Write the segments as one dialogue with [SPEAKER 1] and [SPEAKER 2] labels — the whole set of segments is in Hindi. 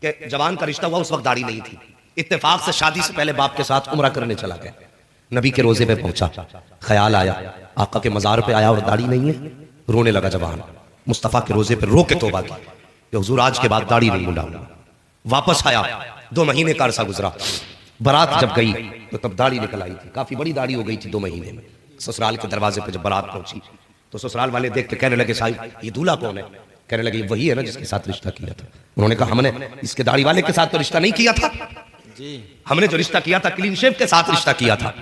[SPEAKER 1] कि जवान का रिश्ता हुआ, उस वक्त दाढ़ी नहीं थी। इत्तेफाक से शादी से पहले बाप के साथ उम्रा करने चला गया। नबी के रोजे पे पहुंचा, ख्याल आया आका के मजार पे आया और दाढ़ी नहीं है। रोने लगा जवान, मुस्तफ़ा के रोजे पे रो के तौबा की कि हुजूर आज के बाद दाढ़ी नहीं मुंडाऊंगा। वापस आया, 2 महीने का अरसा गुजरा। बारात जब गई तो तब दाढ़ी निकल आई थी, काफी बड़ी दाढ़ी हो गई थी 2 महीने में। ससुराल के दरवाजे पे जब बारात पहुंची तो ससुराल वाले देख के कहने लगे साहिब ये दूल्हा कौन है? कहने लगे वही है ना जिसके साथ रिश्ता किया था। उन्होंने कहा हमने इसके दाढ़ी वाले के साथ तो रिश्ता नहीं किया था जी, हमने जो रिश्ता किया था क्लीन शेव के साथ रिश्ता किया था।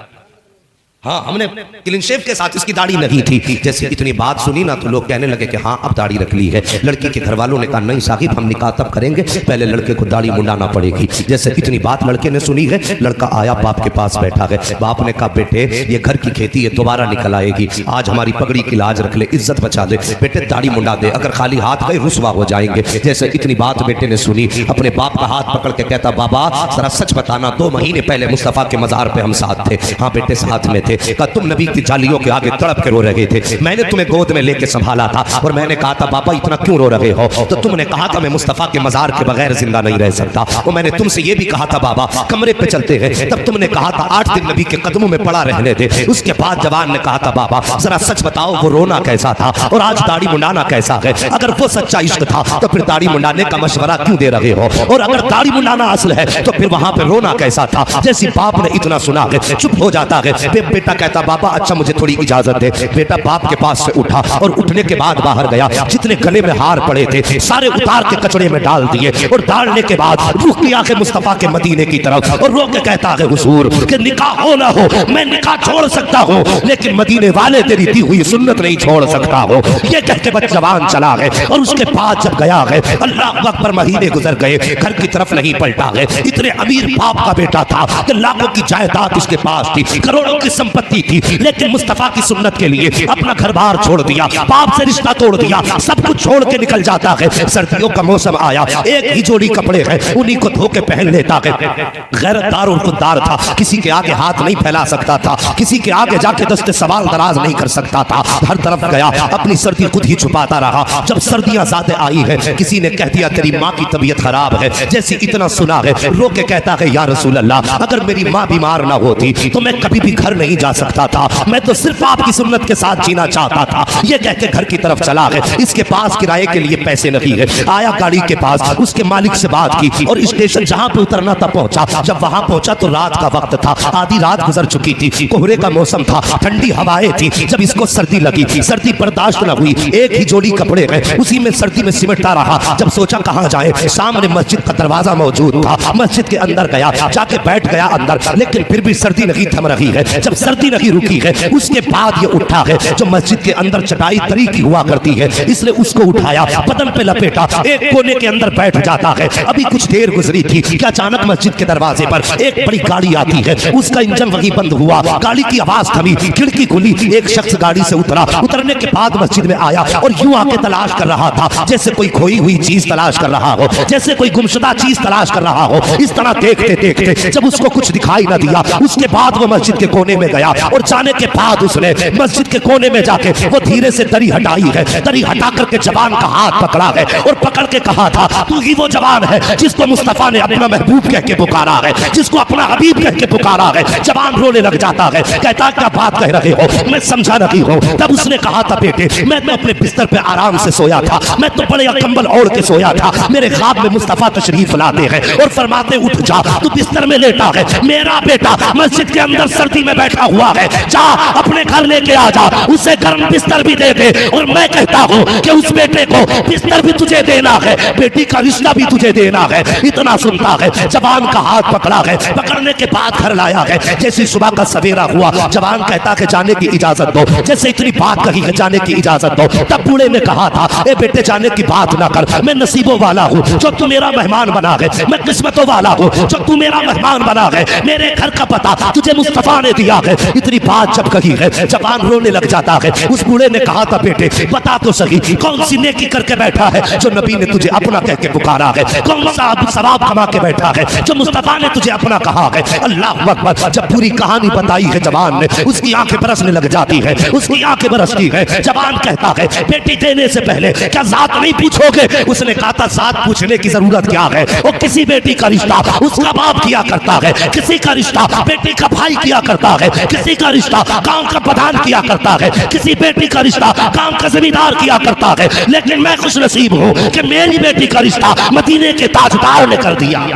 [SPEAKER 1] हाँ, हमने क्लीन शेव के साथ, इसकी दाढ़ी नहीं थी। जैसे इतनी बात सुनी ना तो लोग कहने लगे कि हाँ अब दाढ़ी रख ली है। लड़की के घर वालों ने कहा नहीं साहिब हम निकाह तब करेंगे, पहले लड़के को दाढ़ी मुंडाना पड़ेगी। जैसे इतनी बात लड़के ने सुनी है, लड़का आया बाप के पास बैठा है। बाप ने कहा बेटे ये घर की खेती है, दोबारा निकल आएगी, आज हमारी पगड़ी की लाज रख ले, इज्जत बचा दे, बेटे दाढ़ी मुंडा दे, अगर खाली हाथ गए रुसवा हो जाएंगे। जैसे इतनी बात बेटे ने सुनी, अपने बाप का हाथ पकड़ के कहता बाबा जरा सच बताना, 2 महीने पहले मुस्तफ़ा के मजार पे हम साथ थे? हाँ बेटे साथ में थे। कहा तुम नबी की जालियों के आगे तड़प के रो रहे थे, मैंने तुम्हें गोद में लेके संभाला था और मैंने कहा था बाबा इतना क्यों रो रहे हो? तो तुमने कहा था मैं मुस्तफ़ा के मजार के बगैर जिंदा नहीं रह सकता। और मैंने तुमसे ये भी कहा था बाबा कमरे पे चलते हैं, तब तुमने कहा था 8 दिन नबी के कदमों में पड़ा रहने दे। उसके बाद जवान ने कहा था बाबा जरा सच बताओ वो रोना कैसा था और आज दाढ़ी मुंडाना कैसा है? अगर वो सच्चा इश्क था तो फिर दाढ़ी मुंडाने का मशवरा क्यों दे रहे हो? और अगर दाढ़ी मुंडाना असल है तो फिर वहां पे रोना कैसा था? जैसी बाप ने इतना सुना है चुप हो जाता है। बेटा कहता बाबा अच्छा मुझे थोड़ी इजाजत दे। बेटा बाप के पास से उठा और उठने के बाद बाहर गया, जितने गले में हार पड़े थे सारे उतार के कचड़े में डाल दिए और डालने के बाद रुख किया के मुस्तफ़ा के मदीने की तरफ और रो के कहता है हुजूर कि निकाह हो ना हो मैं निकाह छोड़ सकता हूँ, लेकिन मदीने वाले तेरी दी हुई सुन्नत नहीं छोड़ सकता हो। ये कह के बच्चा जवान चला गए और उसके बाद जब गया है अल्लाह अकबर महीने गुजर गए, घर की तरफ नहीं पलटा गए। इतने अमीर बाप का बेटा था कि लाखों की जायदाद इसके पास थी, करोड़ों की संपत्ति थी, लेकिन मुस्तफ़ा की सुन्नत के लिए अपना घर बार छोड़ दिया, बाप से रिश्ता तोड़ दिया, सब कुछ छोड़ के निकल जाता है। सर्दियों का मौसम आया, एक ही जोड़ी कपड़े हैं उन्हीं को धो के पहन लेता है। गैरतदार और खुददार था, किसी के आगे हाथ नहीं फैला सकता था, किसी के आगे जाके दस्ते सवाल दराज नहीं कर सकता था। हर तरफ गया, अपनी सर्दी खुद ही छुपाता रहा। जब सर्दियां ज्यादा आई है किसी ने कह दिया तेरी माँ की तबीयत खराब है, जैसे इतना सुना है रो के कहता है या रसूल अल्लाह अगर मेरी माँ बीमार ना होती तो मैं कभी भी घर नहीं जा सकता था, मैं तो सिर्फ आपकी सुन्नत के साथ जीना चाहता था। ये कह के घर की तरफ चला है। इसके पास किराए के लिए पैसे नहीं है। आया गाड़ी के पास, उसके मालिक से बात की और स्टेशन जहां पे उतरना था पहुंचा। जब वहां पहुंचा तो रात का वक्त था, आधी रात गुजर चुकी थी, कोहरे का मौसम था, ठंडी हवाएं थी। जब इसको सर्दी लगी, सर्दी बर्दाश्त न हुई, एक ही जोड़ी कपड़े हैं उसी में सर्दी में सिमटता रहा। जब सोचा कहां जाए, सामने मस्जिद का दरवाजा मौजूद था, मस्जिद के अंदर गया, जाके बैठ गया अंदर, लेकिन फिर भी सर्दी नहीं थम रही है। जब सर्दी नहीं रुकी है उसके बाद ये उठा है, जो मस्जिद के अंदर चटाई तरी की हुआ करती है, इसलिए उसको उठाया, बदन पे लपेटा, एक कोने के अंदर बैठ जाता है। अभी कुछ देर गुजरी थी कि अचानक मस्जिद के दरवाजे पर एक बड़ी गाड़ी आती है, उसका इंजन वहीं बंद हुआ, गाड़ी की आवाज थमी, खिड़की खुली, एक शख्स गाड़ी से उतरा। उतरने के बाद मस्जिद में आया और यूं आके तलाश कर रहा था जैसे कोई खोई हुई चीज तलाश कर रहा हो, जैसे कोई गुमशुदा चीज तलाश कर रहा हो। इस तरह देखते देखते जब उसको कुछ दिखाई न दिया, उसके बाद वो मस्जिद के कोने में गया और जाने के बाद उसने मस्जिद के कोने में जाके वो धीरे से दरी हटाई है, दरी हटा करके जवान का हाथ पकड़ा है और पकड़ के कहा था तू ही वो जवान है जिसको मुस्तफा ने अपना महबूब कह के पुकारा है, जिसको अपना हबीब कह के पुकारा है। जवान रोने लग जाता है, कहता क्या बात कह रहे हो, मैं समझा नहीं हूँ। तब उसने कहा था बेटे मैं तो अपने बिस्तर पे आराम से सोया था, मैं तो बड़े कंबल ओढ़ के सोया था, मेरे ख्वाब में मुस्तफा तशरीफ लाते हैं और फरमाते उठ जा, तू बिस्तर में लेटा है, मेरा बेटा मस्जिद के अंदर सर्दी में बैठा हुआ है, जा अपने घर लेके आ जा, उसे गर्म बिस्तर भी दे दे और मैं कहता हूँ कि उस बेटे को बिस्तर भी तुझे देना है, बेटी का रिश्ता भी तुझे देना है। इतना सुनता है, जवान का हाथ पकड़ा है, पकड़ने के बाद घर लाया है। जैसे सुबह का सवेरा हुआ, जवान कहता है जाने की इजाजत दो, जैसे इतनी बात कही है जाने की इजाजत दो, तब बूढ़े ने कहा था ए बेटे जाने की बात ना कर, मैं नसीबों वाला हूँ जो तू मेरा मेहमान बना है, मैं किस्मतों वाला हूँ जो तू मेरा मेहमान बना है, मेरे घर का पता तुझे मुस्तफा ने दिया है, इतनी बात जब कही है जवान रोने लग जाता है। उस बूढ़े ने कहा था बेटे बता तो सही कौन सी नेकी करके बैठा है जो नबी ने तुझे अपना कह के पुकारा है, कौन सा सवाब कमा के बैठा है जो मुस्तफा ने तुझे अपना कहा है। अल्लाह अकबर। जब पूरी कहानी बताई है जवान ने, उसकी आंखें बरसने लग जाती है, उसकी आंखें बरसती है। जवान कहता है बेटी देने से पहले क्या जात नहीं पूछोगे? उसने कहा था जात पूछने की जरूरत क्या है, वो किसी बेटी का रिश्ता उसका बाप किया करता है, किसी का रिश्ता बेटी का भाई किया करता है, किसी का रिश्ता गांव का प्रधान किया करता है, किसी बेटी का रिश्ता गांव का जमींदार किया करता है। लेकिन मैं खुश नसीब हूं कि मेरी बेटी का रिश्ता मदीने के ताजदार ने कर दिया।